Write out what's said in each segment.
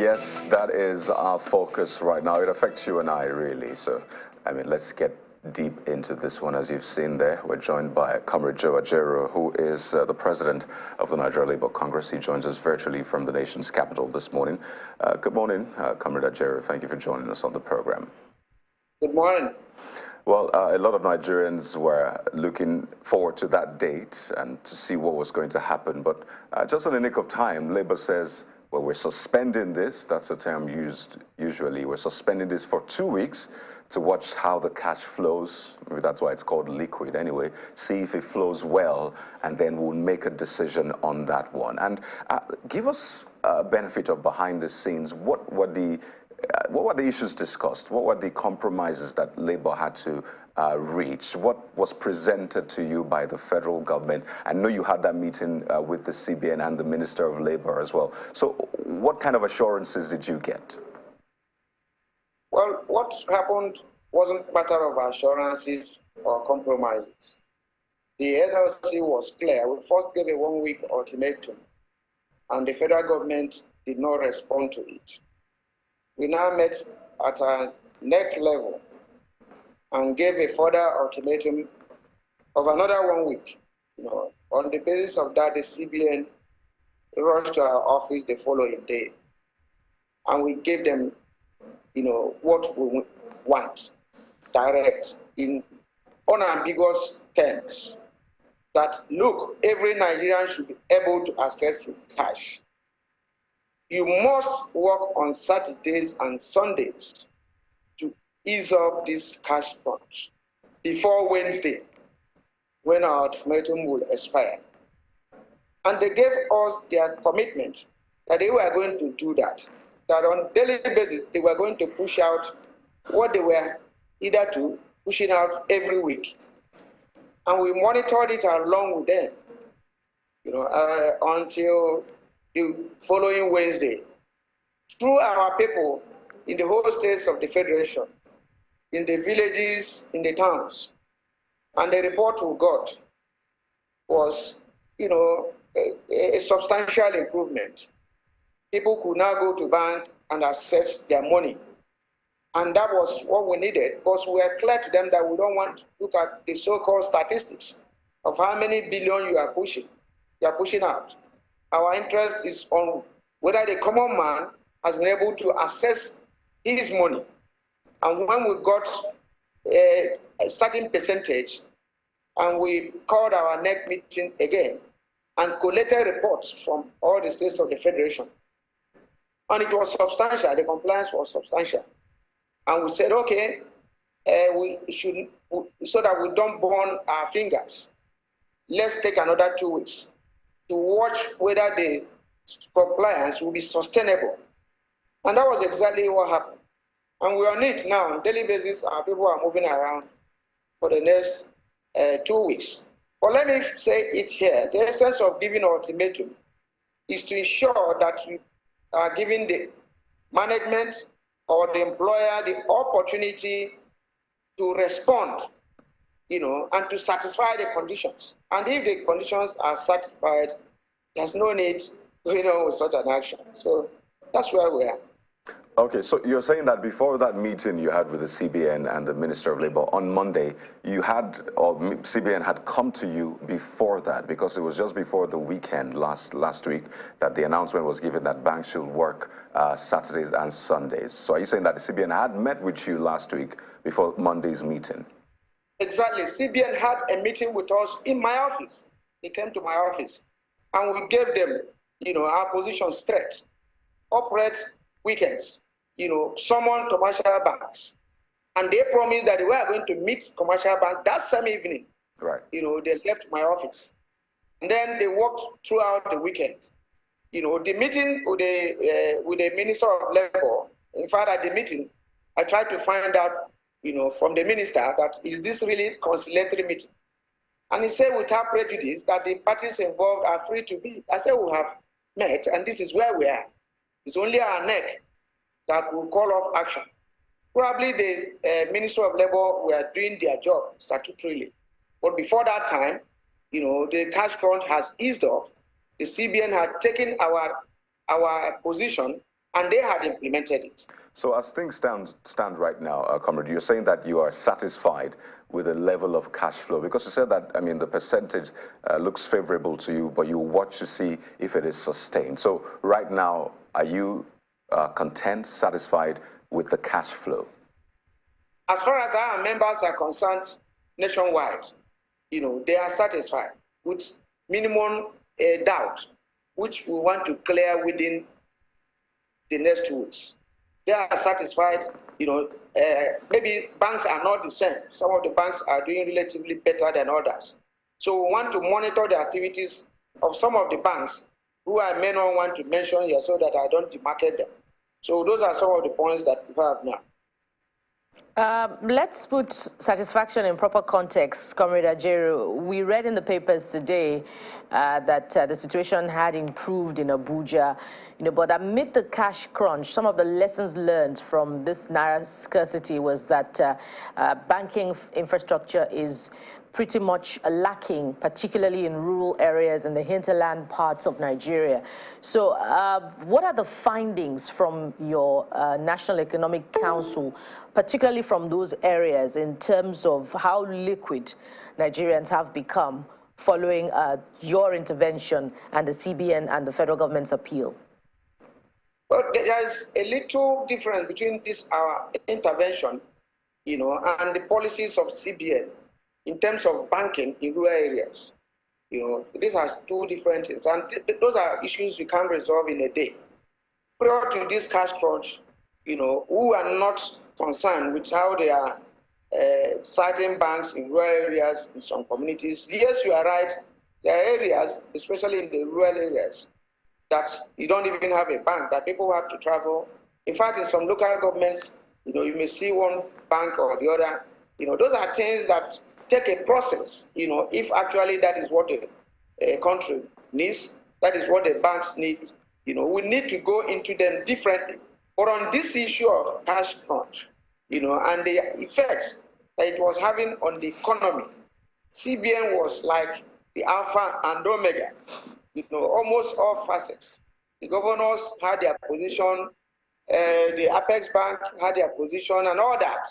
Yes, that is our focus right now. It affects you and I, really. So, I mean, let's get deep into this one. As you've seen there, we're joined by Comrade Joe Ajaero, who is the president of the Nigeria Labour Congress. He joins us virtually from the nation's capital this morning. Good morning, Comrade Ajaero. Thank you for joining us on the program. Good morning. Well, a lot of Nigerians were looking forward to that date and to see what was going to happen. But just in the nick of time, Labour says, well, we're suspending this. That's the term used usually. We're suspending this for 2 weeks to watch how the cash flows. Maybe that's why it's called liquid anyway. See if it flows well, and then we'll make a decision on that one. And give us a benefit of behind the scenes. What were the issues discussed? What were the compromises that Labour had to reach? What was presented to you by the federal government? I know you had that meeting with the CBN and the Minister of Labour as well. So what kind of assurances did you get? Well, what happened wasn't a matter of assurances or compromises. The NLC was clear. We first gave a 1-week ultimatum, and the federal government did not respond to it. We now met at a neck level and gave a further ultimatum of another 1 week. On the basis of that, the CBN rushed to our office the following day, and we gave them, what we want, direct, in unambiguous terms, that, look, every Nigerian should be able to access his cash. You must work on Saturdays and Sundays to ease off this cash crunch before Wednesday, when our ultimatum will expire. And they gave us their commitment that they were going to do that on a daily basis, they were going to push out what they were hitherto pushing out every week. And we monitored it along with them, until the following Wednesday. Through our people in the whole states of the Federation, in the villages, in the towns, and the report we got was, a substantial improvement. People could now go to bank and access their money. And that was what we needed, because we were clear to them that we don't want to look at the so-called statistics of how many billion you are pushing out. Our interest is on whether the common man has been able to access his money. And when we got a certain percentage, and we called our next meeting again and collected reports from all the states of the Federation, and it was substantial, the compliance was substantial. And we said, okay, we should, so that we don't burn our fingers, let's take another 2 weeks to watch whether the compliance will be sustainable. And that was exactly what happened. And we're on it now. On a daily basis, our people are moving around for the next 2 weeks. But let me say it here. The essence of giving an ultimatum is to ensure that you are giving the management or the employer the opportunity to respond, and to satisfy the conditions. And if the conditions are satisfied, there's no need, with such an action. So that's where we are. Okay, so you're saying that before that meeting you had with the CBN and the Minister of Labour on Monday, CBN had come to you before that, because it was just before the weekend last week that the announcement was given that banks should work Saturdays and Sundays. So are you saying that the CBN had met with you last week before Monday's meeting? Exactly. CBN had a meeting with us in my office. They came to my office, and we gave them, our position straight. Operate weekends. Summon commercial banks. And they promised that they were going to meet commercial banks that same evening. Right. They left my office. And then they worked throughout the weekend. The meeting with the Minister of Labour, in fact, at the meeting, I tried to find out, from the minister, that is this really conciliatory meeting? And he said without prejudice that the parties involved are free to meet. I said we have met, and this is where we are. It's only our neck that will call off action. Probably the Minister of Labour were doing their job statutorily. But before that time, the cash crunch has eased off. The CBN had taken our position and they had implemented it. So as things stand right now, Comrade, you're saying that you are satisfied with the level of cash flow, because you said that, I mean, the percentage looks favorable to you, but you watch to see if it is sustained. So right now, are you content, satisfied with the cash flow? As far as our members are concerned nationwide, they are satisfied with minimum doubt, which we want to clear within the next 2 weeks. They are satisfied, maybe banks are not the same. Some of the banks are doing relatively better than others. So we want to monitor the activities of some of the banks who I may not want to mention here so that I don't demarcate them. So those are some of the points that we have now. Let's put satisfaction in proper context, Comrade Ajeru. We read in the papers today that the situation had improved in Abuja, but amid the cash crunch, some of the lessons learned from this naira scarcity was that banking infrastructure is pretty much lacking, particularly in rural areas in the hinterland parts of Nigeria. So what are the findings from your National Economic Council, particularly from those areas, in terms of how liquid Nigerians have become following your intervention and the CBN and the federal government's appeal? Well, there is a little difference between our intervention, and the policies of CBN in terms of banking in rural areas. These are two different things, and those are issues you can't resolve in a day. Prior to this cash crunch, we are not concerned with how they are certain banks in rural areas in some communities. Yes, you are right. There are areas, especially in the rural areas, that you don't even have a bank, that people have to travel. In fact, in some local governments, you may see one bank or the other. Those are things that take a process, if actually that is what a country needs, that is what the banks need. We need to go into them differently. But on this issue of cash crunch, and the effects that it was having on the economy, CBN was like the alpha and omega, almost all facets. The governors had their position, the Apex Bank had their position and all that.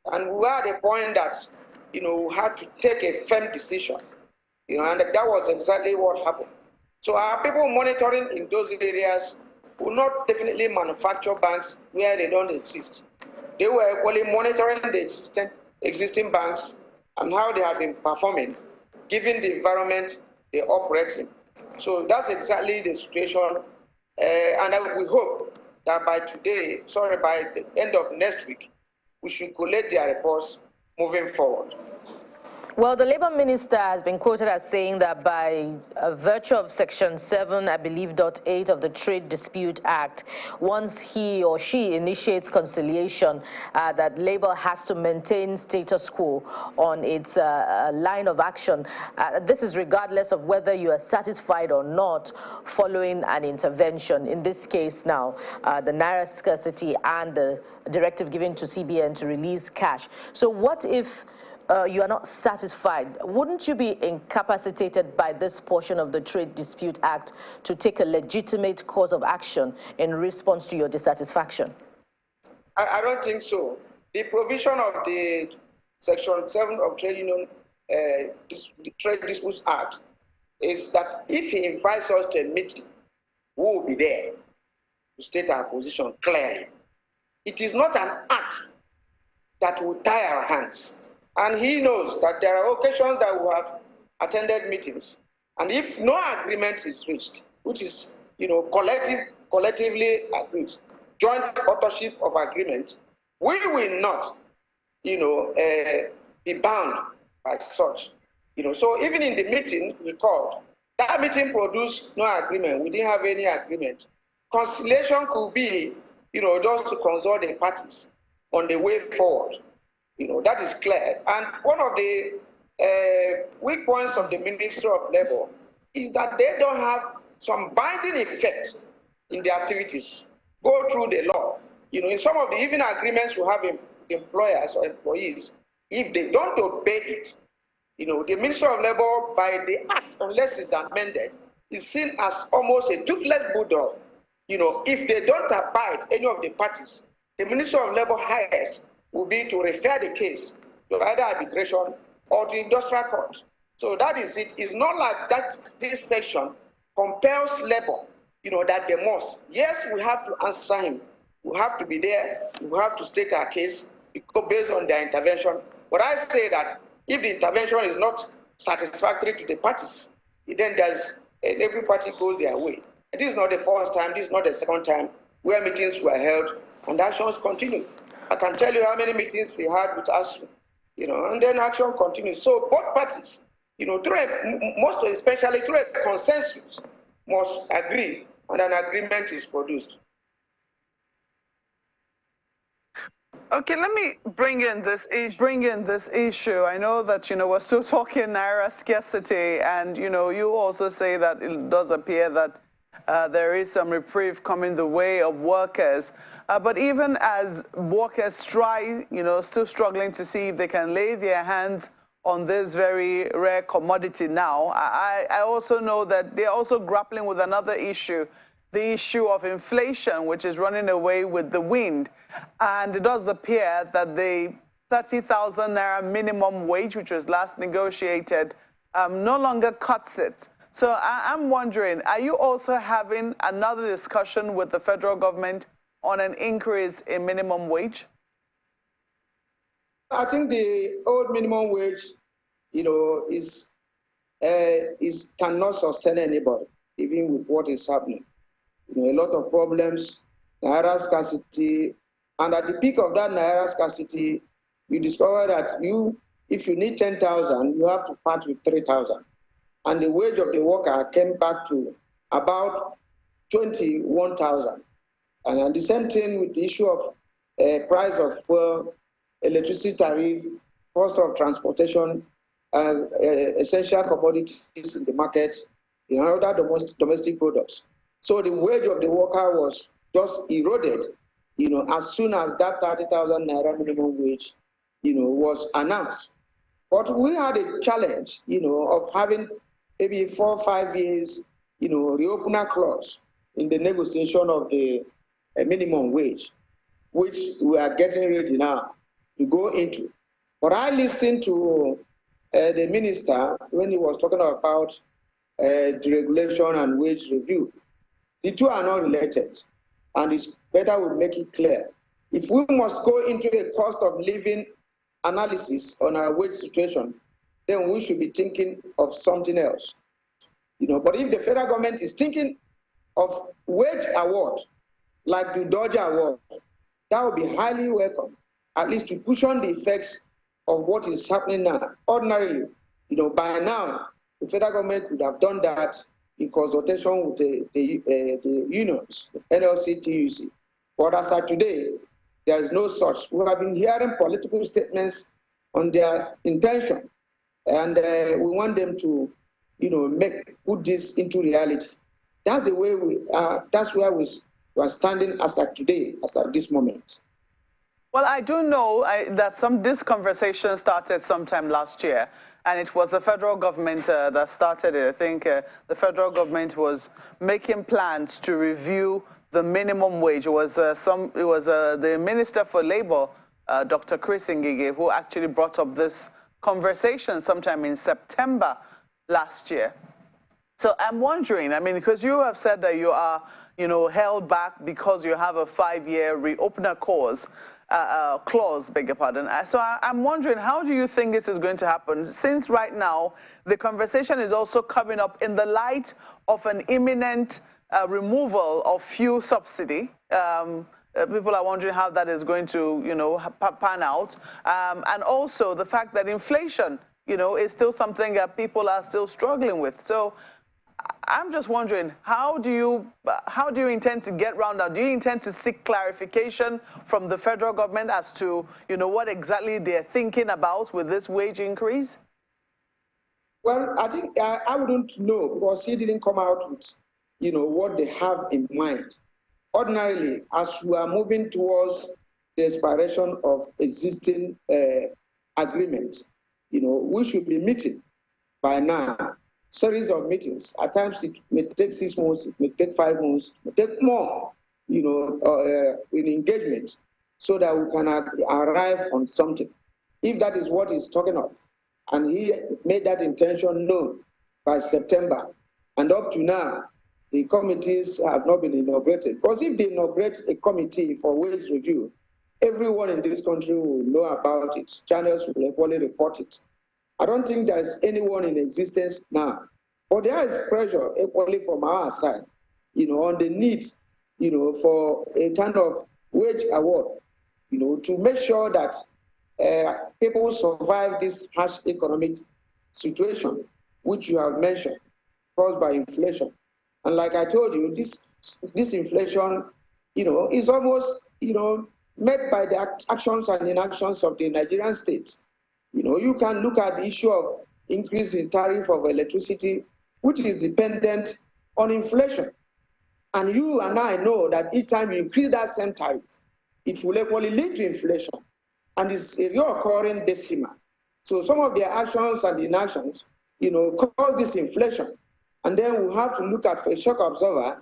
And we were at a point that we had to take a firm decision, and that was exactly what happened. So our people monitoring in those areas will not definitely manufacture banks where they don't exist. They were equally monitoring the existing banks and how they have been performing, given the environment they operate in. So that's exactly the situation, and we hope that by the end of next week, we should collect their reports moving forward. Well, the Labour Minister has been quoted as saying that by virtue of Section 7, I believe, .8 of the Trade Dispute Act, once he or she initiates conciliation, that Labour has to maintain status quo on its line of action. This is regardless of whether you are satisfied or not following an intervention. In this case now, the naira scarcity and the directive given to CBN to release cash. So what if you are not satisfied? Wouldn't you be incapacitated by this portion of the Trade Dispute Act to take a legitimate course of action in response to your dissatisfaction? I don't think so. The provision of the Section 7 of the Trade Dispute Act is that if he invites us to a meeting, we will be there to state our position clearly. It is not an act that will tie our hands. And he knows that there are occasions that we have attended meetings, and if no agreement is reached, which is collectively agreed, joint authorship of agreement, we will not be bound by such. So even in the meeting we called, that meeting produced no agreement. We didn't have any agreement. Conciliation could be just to consult the parties on the way forward. That is clear. And one of the weak points of the Ministry of Labour is that they don't have some binding effect in the activities. Go through the law. In some of the even agreements we have in employers or employees, if they don't obey it, the Ministry of Labour, by the act, unless it's amended, is seen as almost a toothless bulldog if they don't abide, any of the parties, the Ministry of Labor hires will be to refer the case to either arbitration or to industrial court. So that is it. It's not like that this section compels labor, that they must. Yes, we have to answer him. We have to be there. We have to state our case based on their intervention. But I say that if the intervention is not satisfactory to the parties, then every party goes their way. And this is not the first time, this is not the second time where meetings were held and actions continue. I can tell you how many meetings they had with us, and then action continues. So both parties, especially through a consensus, must agree and an agreement is produced. Okay, let me bring in this issue. I know that, we're still talking Naira scarcity, and, you also say that it does appear that there is some reprieve coming the way of workers. But even as workers try, still struggling to see if they can lay their hands on this very rare commodity now, I also know that they're also grappling with another issue, the issue of inflation, which is running away with the wind. And it does appear that the 30,000 Naira minimum wage, which was last negotiated, no longer cuts it. So I'm wondering, are you also having another discussion with the federal government on an increase in minimum wage? I think the old minimum wage, cannot sustain anybody, even with what is happening. A lot of problems, Naira scarcity, and at the peak of that Naira scarcity, you discover that if you need 10,000, you have to part with 3,000. And the wage of the worker came back to about 21,000. And the same thing with the issue of price of fuel, electricity tariff, cost of transportation, essential commodities in the market, other domestic products. So the wage of the worker was just eroded, as soon as that 30,000 Naira minimum wage, was announced. But we had a challenge, of having maybe 4 or 5 years, reopener clause in the negotiation of the minimum wage, which we are getting ready now to go into. But I listened to the minister when he was talking about deregulation and wage review. The two are not related, and it's better we make it clear. If we must go into a cost of living analysis on our wage situation, then we should be thinking of something else. But if the federal government is thinking of wage award, like the Dodger Award, that would be highly welcome, at least to cushion the effects of what is happening now. Ordinarily, by now, the federal government would have done that in consultation with the unions, NLC, TUC. But as of today, there is no such. We have been hearing political statements on their intention, and we want them to, put this into reality. That's the way we are. That's where we are standing as of today, as of this moment. Well, I do know that this conversation started sometime last year, and it was the federal government that started it. I think the federal government was making plans to review the minimum wage. It was the Minister for Labor, Dr. Chris Ngige, who actually brought up this conversation sometime in September last year. So I'm wondering, because you have said that you are, held back because you have a 5-year reopener clause, beg your pardon. So I'm wondering, how do you think this is going to happen? Since right now, the conversation is also coming up in the light of an imminent removal of fuel subsidy. People are wondering how that is going to, pan out. And also the fact that inflation, is still something that people are still struggling with. So I'm just wondering, how do you intend to get round that? Do you intend to seek clarification from the federal government as to, what exactly they're thinking about with this wage increase? Well, I think I wouldn't know, because he didn't come out with, what they have in mind. Ordinarily, as we are moving towards the expiration of existing agreements, we should be meeting by now series of meetings. At times it may take 6 months, it may take 5 months, it may take more, in engagement so that we can arrive on something. If that is what he's talking of, and he made that intention known by September, and up to now, the committees have not been inaugurated. Because if they inaugurate a committee for wage review, everyone in this country will know about it. Channels will equally report it. I don't think there's anyone in existence now. But there is pressure equally from our side, on the need, for a kind of wage award, to make sure that people survive this harsh economic situation, which you have mentioned, caused by inflation. And like I told you, this inflation, is almost, met by the actions and inactions of the Nigerian state. You can look at the issue of increase in tariff of electricity, which is dependent on inflation. And you and I know that each time you increase that same tariff, it will equally lead to inflation. And it's a reoccurring decimal. So some of their actions and inactions, cause this inflation. And then we'll have to look at a shock absorber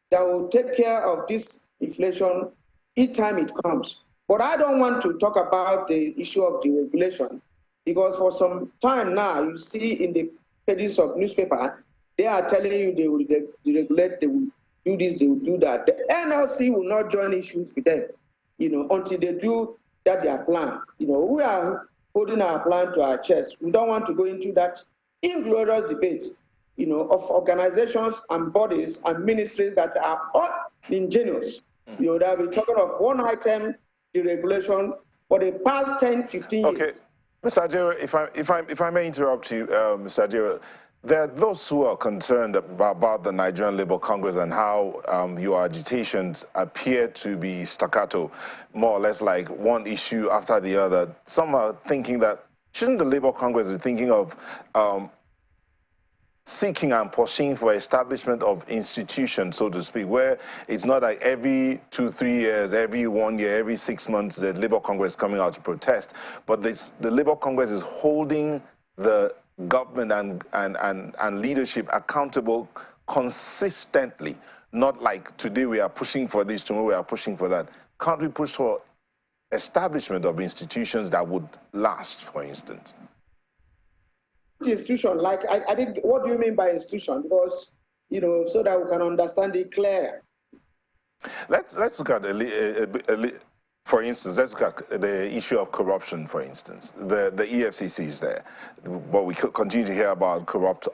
that will take care of this inflation each time it comes. But I don't want to talk about the issue of deregulation, because for some time now, you see in the pages of newspaper, they are telling you they will deregulate, they will do this, they will do that. The NLC will not join issues with them, until they do that their plan. We are holding our plan to our chest. We don't want to go into that inglorious debate, of organizations and bodies and ministries that are all ingenious. That we're talking of one item deregulation for the past 10, 15 years. Okay, Mr. Ajero, if I may interrupt you, Mr. Ajero, there are those who are concerned about the Nigerian Labour Congress and how your agitations appear to be staccato, more or less like one issue after the other. Some are thinking that shouldn't the Labour Congress be thinking of seeking and pushing for establishment of institutions, so to speak, where it's not like every 2-3 years, every 1 year, every 6 months the Labour Congress is coming out to protest, but the Labour Congress is holding the government and leadership accountable consistently, not like today we are pushing for this, tomorrow we are pushing for that. Can't we push for establishment of institutions that would last, for instance? Institution, like I think, what do you mean by institution? Because, so that we can understand it clearer. Let's look at for instance, let's look at the issue of corruption, for instance. The EFCC is there, but we continue to hear about corrupt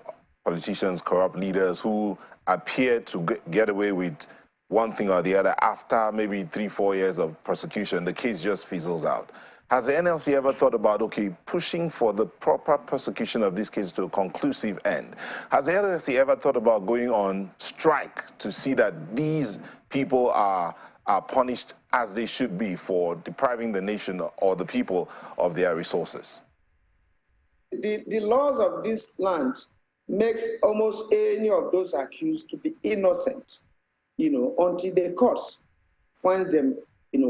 politicians, corrupt leaders who appear to get away with one thing or the other after maybe 3-4 years of prosecution. The case just fizzles out. Has the NLC ever thought about, okay, pushing for the proper prosecution of this case to a conclusive end? Has the NLC ever thought about going on strike to see that these people are punished as they should be for depriving the nation or the people of their resources? The laws of this land makes almost any of those accused to be innocent, until the court finds them,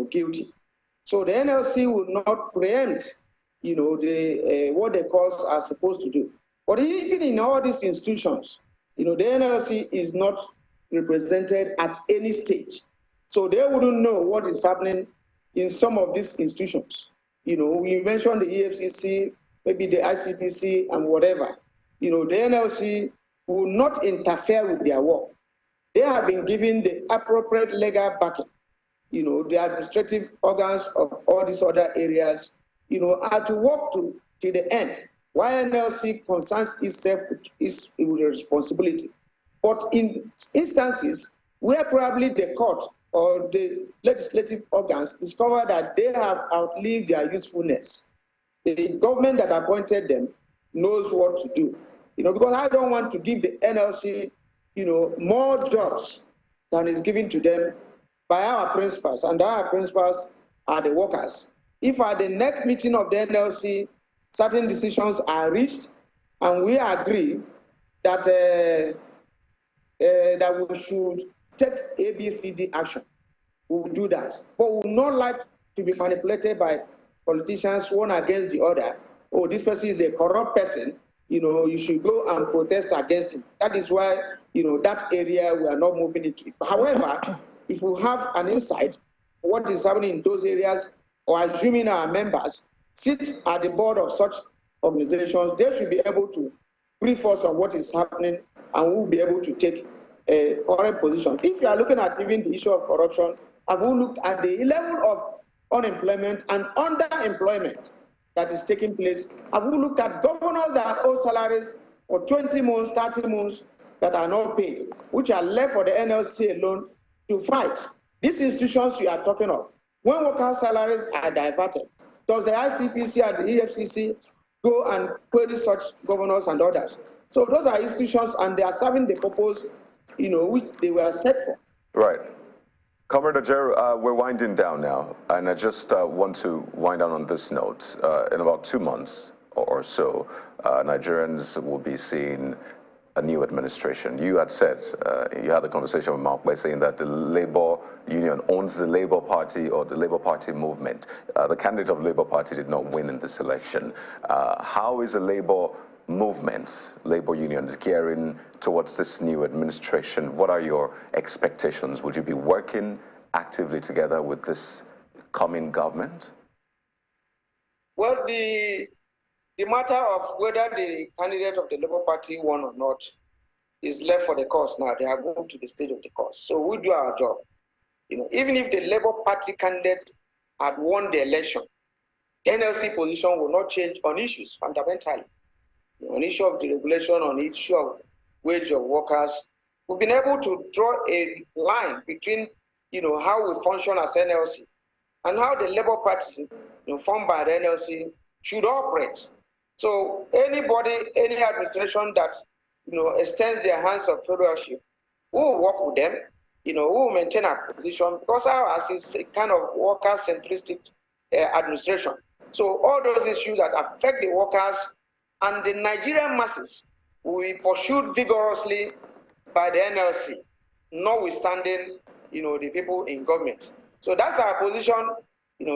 guilty. So the NLC will not preempt, what the courts are supposed to do. But even in all these institutions, the NLC is not represented at any stage. So they wouldn't know what is happening in some of these institutions. We mentioned the EFCC, maybe the ICPC and whatever. The NLC will not interfere with their work. They have been given the appropriate legal backing. The administrative organs of all these other areas, are to work to the end. While NLC concerns itself with its responsibility. But in instances where probably the court or the legislative organs discover that they have outlived their usefulness, the government that appointed them knows what to do. Because I don't want to give the NLC, more jobs than is given to them by our principals, and our principals are the workers. If at the next meeting of the NLC, certain decisions are reached, and we agree that that we should take ABCD action, we will do that. But we will not like to be manipulated by politicians one against the other. Oh, this person is a corrupt person, you should go and protest against it. That is why, that area we are not moving into it. However, if we have an insight what is happening in those areas, or assuming our members sit at the board of such organizations, they should be able to brief us on what is happening, and we will be able to take a current position. If you are looking at even the issue of corruption, have we looked at the level of unemployment and underemployment that is taking place? Have we looked at governors that owe salaries for 20 months, 30 months that are not paid, which are left for the NLC alone to fight? These institutions you are talking of, when workers' salaries are diverted, does the ICPC and the EFCC go and query such governors and others? So those are institutions, and they are serving the purpose, which they were set for. Right. Comrade Ajero, we're winding down now, and I just want to wind down on this note. In about 2 months or so, Nigerians will be seeing a new administration. You had said, you had a conversation with Mark by saying that the Labour Union owns the Labour Party or the Labour Party movement. The candidate of the Labour Party did not win in this election. How is the Labour movement, Labour unions, gearing towards this new administration? What are your expectations? Would you be working actively together with this coming government? Well, the matter of whether the candidate of the Labour Party won or not is left for the cause now. They have moved to the stage of the cause. So we do our job. Even if the Labour Party candidate had won the election, the NLC position will not change on issues fundamentally. On issue of deregulation, on issue of wage of workers, we've been able to draw a line between, how we function as NLC and how the Labour Party, formed by the NLC, should operate. So anybody, any administration that, extends their hands of fellowship, we will work with them, we will maintain our position, because ours is a kind of worker-centristic administration. So all those issues that affect the workers and the Nigerian masses will be pursued vigorously by the NLC, notwithstanding, the people in government. So that's our position,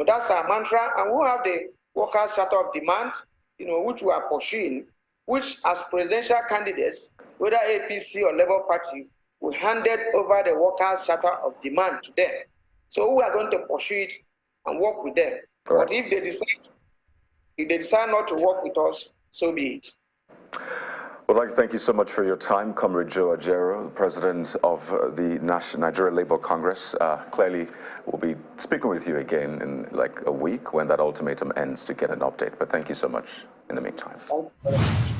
that's our mantra, and we'll have the workers' charter of demand, which we are pursuing, which as presidential candidates, whether APC or Labour Party, we handed over the workers' charter of demand to them. So we are going to pursue it and work with them. Right. But if they decide not to work with us, so be it. I'd like to thank you so much for your time, Comrade Joe Ajero, President of the Nigeria Labour Congress. Clearly, we'll be speaking with you again in like a week when that ultimatum ends to get an update. But thank you so much in the meantime. Thank you very much.